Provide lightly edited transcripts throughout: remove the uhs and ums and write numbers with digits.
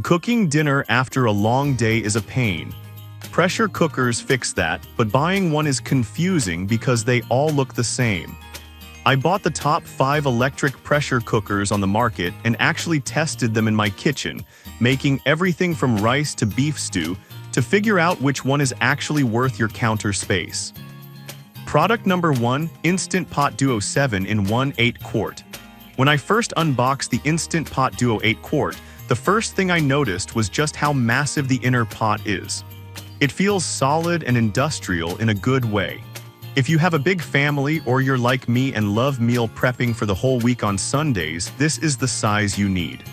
Cooking dinner after a long day is a pain. Pressure cookers fix that, but buying one is confusing because they all look the same. I bought the top 5 electric pressure cookers on the market and actually tested them in my kitchen, making everything from rice to beef stew to figure out which one is actually worth your counter space. Product number 1, Instant Pot Duo 7 in 1 8-quart. When I first unboxed the Instant Pot Duo 8-quart, the first thing I noticed was just how massive the inner pot is. It feels solid and industrial in a good way. If you have a big family or you're like me and love meal prepping for the whole week on Sundays, this is the size you need.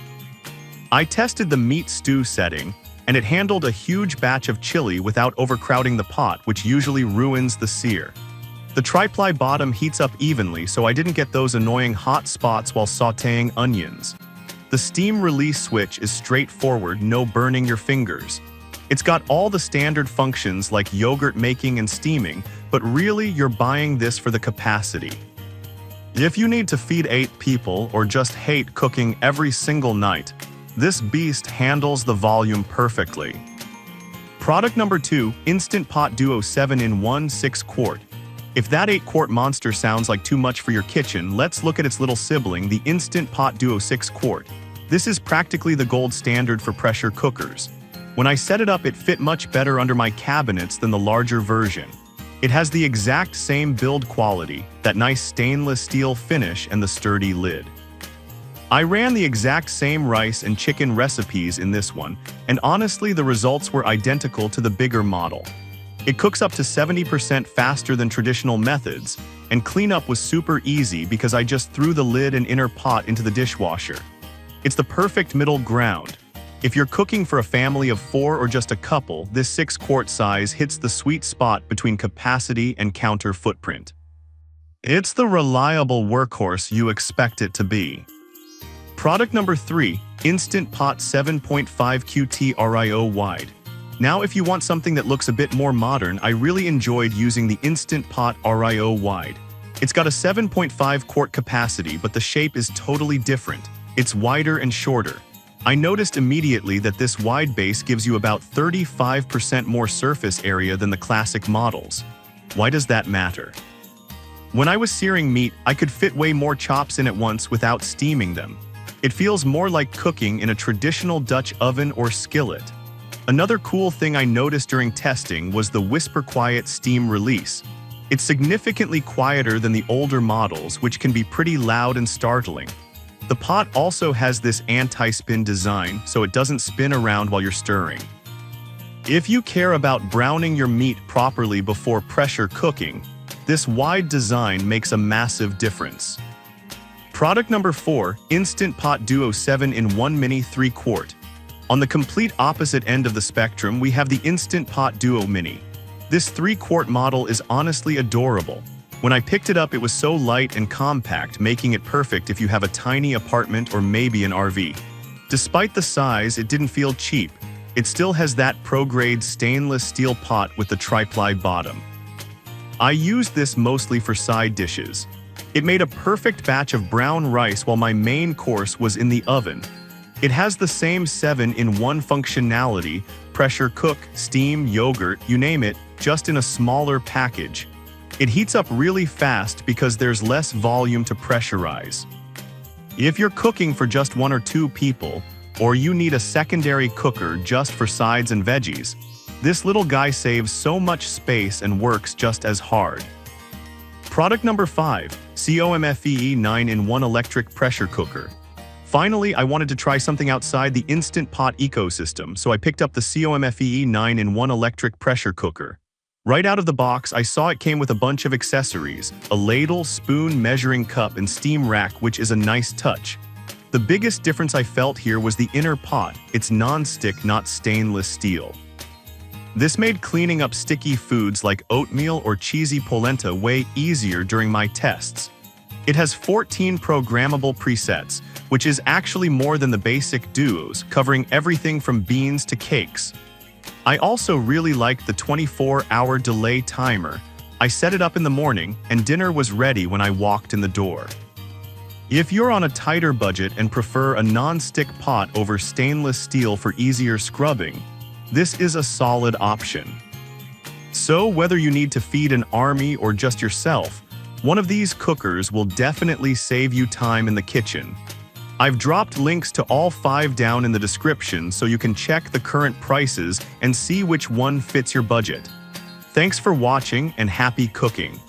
I tested the meat stew setting, and it handled a huge batch of chili without overcrowding the pot, which usually ruins the sear. The tri-ply bottom heats up evenly, so I didn't get those annoying hot spots while sautéing onions. The steam release switch is straightforward, no burning your fingers. It's got all the standard functions like yogurt making and steaming, but really you're buying this for the capacity. If you need to feed 8 people or just hate cooking every single night, this beast handles the volume perfectly. Product number 2, Instant Pot Duo 7 in 1 6-quart. If that 8-quart monster sounds like too much for your kitchen, let's look at its little sibling, the Instant Pot Duo 6-quart. This is practically the gold standard for pressure cookers. When I set it up, it fit much better under my cabinets than the larger version. It has the exact same build quality, that nice stainless steel finish and the sturdy lid. I ran the exact same rice and chicken recipes in this one, and honestly the results were identical to the bigger model. It cooks up to 70% faster than traditional methods, and cleanup was super easy because I just threw the lid and inner pot into the dishwasher. It's the perfect middle ground. If you're cooking for a family of 4 or just a couple, this 6-quart size hits the sweet spot between capacity and counter footprint. It's the reliable workhorse you expect it to be. Product number 3, Instant Pot 7.5 QT RIO Wide. Now, if you want something that looks a bit more modern, I really enjoyed using the Instant Pot RIO Wide. It's got a 7.5-quart capacity, but the shape is totally different. It's wider and shorter. I noticed immediately that this wide base gives you about 35% more surface area than the classic models. Why does that matter? When I was searing meat, I could fit way more chops in at once without steaming them. It feels more like cooking in a traditional Dutch oven or skillet. Another cool thing I noticed during testing was the whisper quiet steam release. It's significantly quieter than the older models, which can be pretty loud and startling. The pot also has this anti-spin design, so it doesn't spin around while you're stirring. If you care about browning your meat properly before pressure cooking, this wide design makes a massive difference. Product number 4, Instant Pot Duo 7 in 1 Mini 3-quart. On the complete opposite end of the spectrum, we have the Instant Pot Duo Mini. This 3-quart model is honestly adorable. When I picked it up, it was so light and compact, making it perfect if you have a tiny apartment or maybe an RV. Despite the size, it didn't feel cheap. It still has that pro-grade stainless steel pot with the tri-ply bottom. I used this mostly for side dishes. It made a perfect batch of brown rice while my main course was in the oven. It has the same 7-in-1 functionality, pressure cook, steam, yogurt, you name it, just in a smaller package. It heats up really fast because there's less volume to pressurize. If you're cooking for just 1 or 2 people, or you need a secondary cooker just for sides and veggies, this little guy saves so much space and works just as hard. Product number 5, COMFEE 9-in-1 Electric Pressure Cooker. Finally, I wanted to try something outside the Instant Pot ecosystem, so I picked up the COMFEE 9-in-1 Electric Pressure Cooker. Right out of the box, I saw it came with a bunch of accessories, a ladle, spoon, measuring cup, and steam rack, which is a nice touch. The biggest difference I felt here was the inner pot. It's non-stick, not stainless steel. This made cleaning up sticky foods like oatmeal or cheesy polenta way easier during my tests. It has 14 programmable presets, which is actually more than the basic duos, covering everything from beans to cakes. I also really liked the 24-hour delay timer. I set it up in the morning, and dinner was ready when I walked in the door. If you're on a tighter budget and prefer a non-stick pot over stainless steel for easier scrubbing, this is a solid option. So whether you need to feed an army or just yourself, one of these cookers will definitely save you time in the kitchen. I've dropped links to all 5 down in the description so you can check the current prices and see which one fits your budget. Thanks for watching and happy cooking!